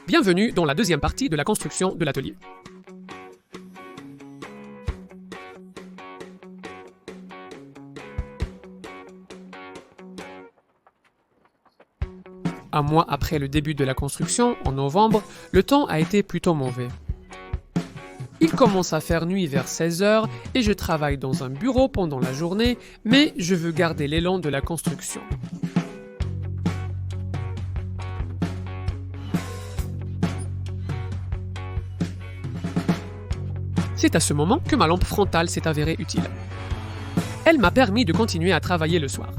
Bienvenue dans la deuxième partie de la construction de l'atelier. Un mois après le début de la construction, en novembre, le temps a été plutôt mauvais. Il commence à faire nuit vers 16h et je travaille dans un bureau pendant la journée, mais je veux garder l'élan de la construction. C'est à ce moment que ma lampe frontale s'est avérée utile. Elle m'a permis de continuer à travailler le soir.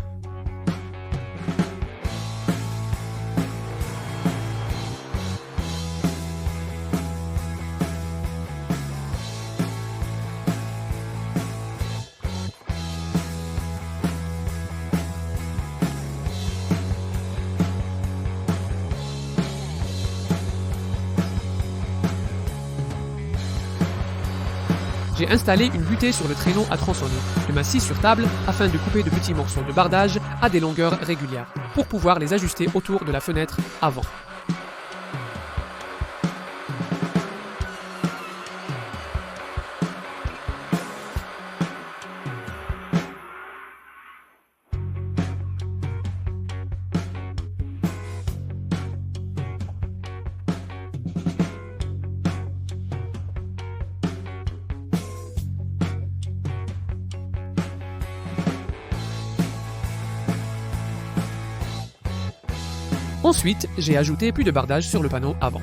J'ai installé une butée sur le traîneau à tronçonner. Je m'assis sur table afin de couper de petits morceaux de bardage à des longueurs régulières pour pouvoir les ajuster autour de la fenêtre avant. Ensuite, j'ai ajouté plus de bardage sur le panneau avant.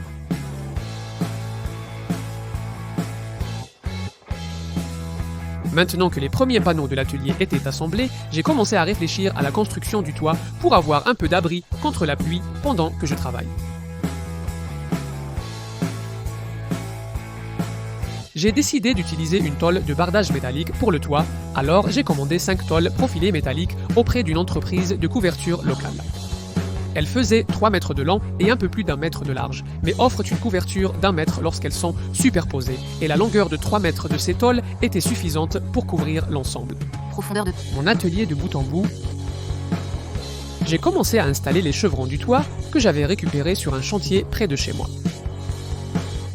Maintenant que les premiers panneaux de l'atelier étaient assemblés, j'ai commencé à réfléchir à la construction du toit pour avoir un peu d'abri contre la pluie pendant que je travaille. J'ai décidé d'utiliser une tôle de bardage métallique pour le toit, alors j'ai commandé 5 tôles profilées métalliques auprès d'une entreprise de couverture locale. Elles faisaient 3 mètres de long et un peu plus d'1 mètre de large, mais offrent une couverture d'1 mètre lorsqu'elles sont superposées, et la longueur de 3 mètres de ces tôles était suffisante pour couvrir l'ensemble. Profondeur de Mon atelier de bout en bout. J'ai commencé à installer les chevrons du toit que j'avais récupérés sur un chantier près de chez moi.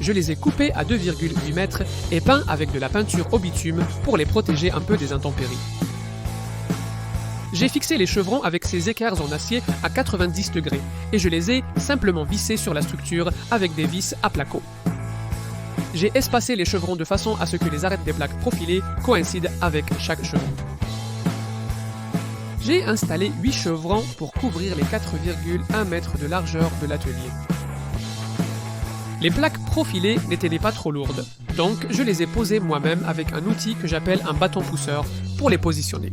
Je les ai coupés à 2,8 mètres et peints avec de la peinture au bitume pour les protéger un peu des intempéries. J'ai fixé les chevrons avec ces équerres en acier à 90 degrés et je les ai simplement vissés sur la structure avec des vis à placo. J'ai espacé les chevrons de façon à ce que les arêtes des plaques profilées coïncident avec chaque chevron. J'ai installé 8 chevrons pour couvrir les 4,1 mètres de largeur de l'atelier. Les plaques profilées n'étaient pas trop lourdes, donc je les ai posées moi-même avec un outil que j'appelle un bâton pousseur pour les positionner.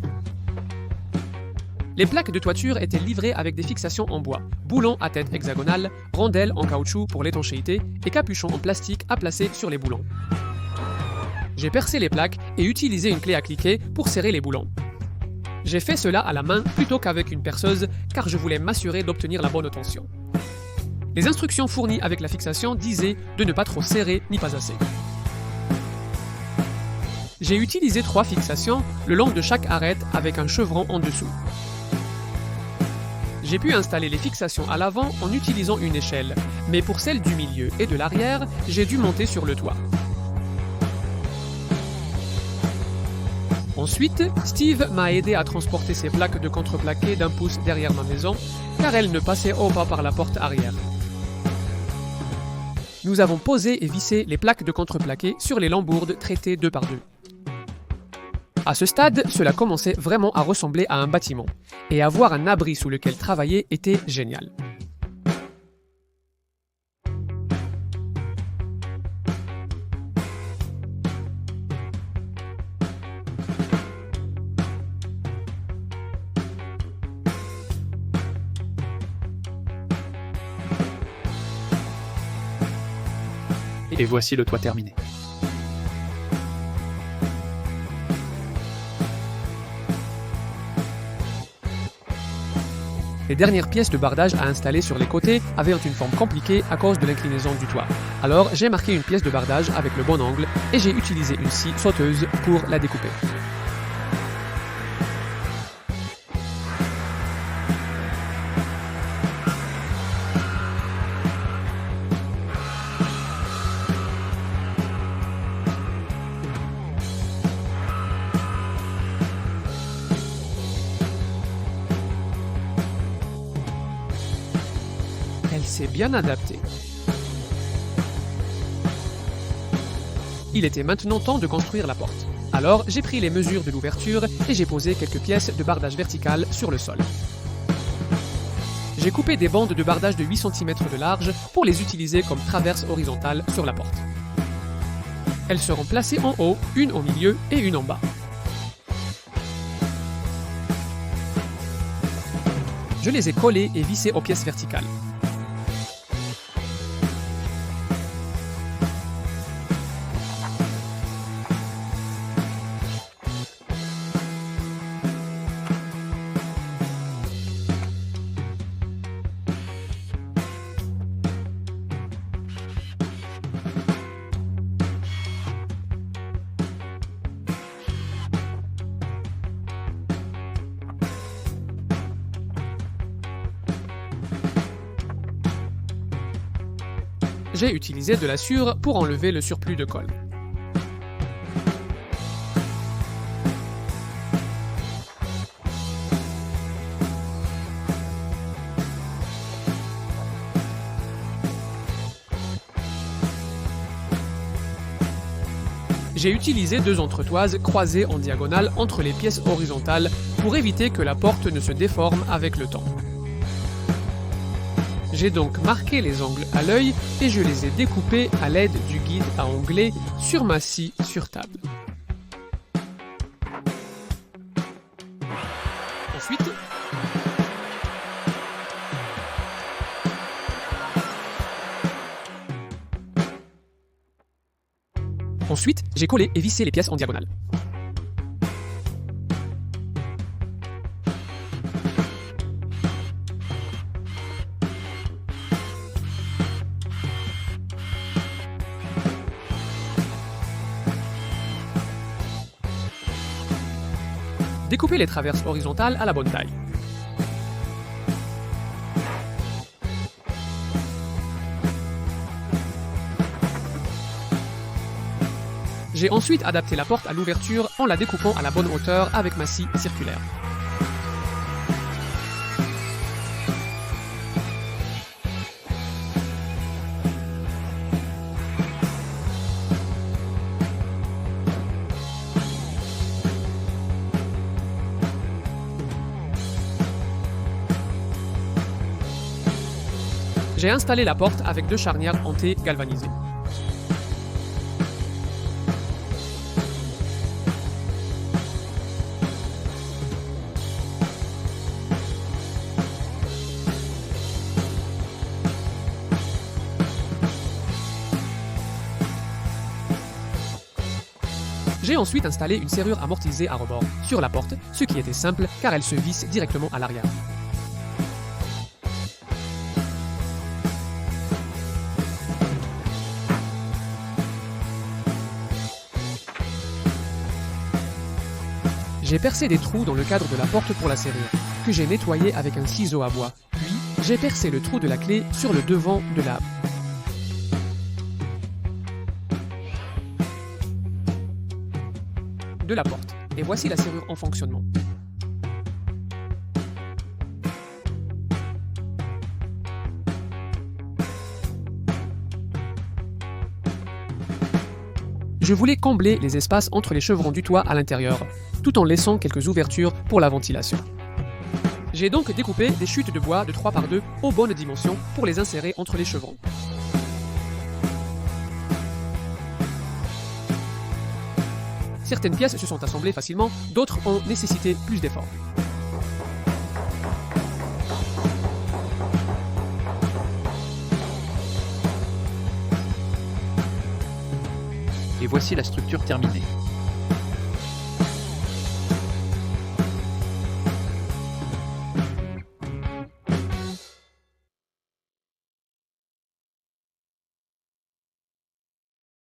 Les plaques de toiture étaient livrées avec des fixations en bois, boulons à tête hexagonale, rondelles en caoutchouc pour l'étanchéité et capuchons en plastique à placer sur les boulons. J'ai percé les plaques et utilisé une clé à cliquer pour serrer les boulons. J'ai fait cela à la main plutôt qu'avec une perceuse car je voulais m'assurer d'obtenir la bonne tension. Les instructions fournies avec la fixation disaient de ne pas trop serrer ni pas assez. J'ai utilisé 3 fixations le long de chaque arête avec un chevron en dessous. J'ai pu installer les fixations à l'avant en utilisant une échelle, mais pour celles du milieu et de l'arrière, j'ai dû monter sur le toit. Ensuite, Steve m'a aidé à transporter ces plaques de contreplaqué d'1 pouce derrière ma maison, car elles ne passaient pas par la porte arrière. Nous avons posé et vissé les plaques de contreplaqué sur les lambourdes traitées 2 par 2. À ce stade, cela commençait vraiment à ressembler à un bâtiment, et avoir un abri sous lequel travailler était génial. Et voici le toit terminé. Les dernières pièces de bardage à installer sur les côtés avaient une forme compliquée à cause de l'inclinaison du toit. Alors j'ai marqué une pièce de bardage avec le bon angle et j'ai utilisé une scie sauteuse pour la découper. Elle s'est bien adaptée. Il était maintenant temps de construire la porte. Alors, j'ai pris les mesures de l'ouverture et j'ai posé quelques pièces de bardage vertical sur le sol. J'ai coupé des bandes de bardage de 8 cm de large pour les utiliser comme traverse horizontale sur la porte. Elles seront placées en haut, une au milieu et une en bas. Je les ai collées et vissées aux pièces verticales. J'ai utilisé de la sciure pour enlever le surplus de colle. J'ai utilisé 2 entretoises croisées en diagonale entre les pièces horizontales pour éviter que la porte ne se déforme avec le temps. J'ai donc marqué les angles à l'œil et je les ai découpés à l'aide du guide à onglet sur ma scie sur table. Ensuite, j'ai collé et vissé les pièces en diagonale. Découpez les traverses horizontales à la bonne taille. J'ai ensuite adapté la porte à l'ouverture en la découpant à la bonne hauteur avec ma scie circulaire. J'ai installé la porte avec 2 charnières en T galvanisées. J'ai ensuite installé une serrure amortisée à rebord sur la porte, ce qui était simple car elle se visse directement à l'arrière. J'ai percé des trous dans le cadre de la porte pour la serrure, que j'ai nettoyé avec un ciseau à bois. Puis, j'ai percé le trou de la clé sur le devant de la porte. Et voici la serrure en fonctionnement. Je voulais combler les espaces entre les chevrons du toit à l'intérieur, tout en laissant quelques ouvertures pour la ventilation. J'ai donc découpé des chutes de bois de 3 par 2 aux bonnes dimensions pour les insérer entre les chevrons. Certaines pièces se sont assemblées facilement, d'autres ont nécessité plus d'efforts. Et voici la structure terminée.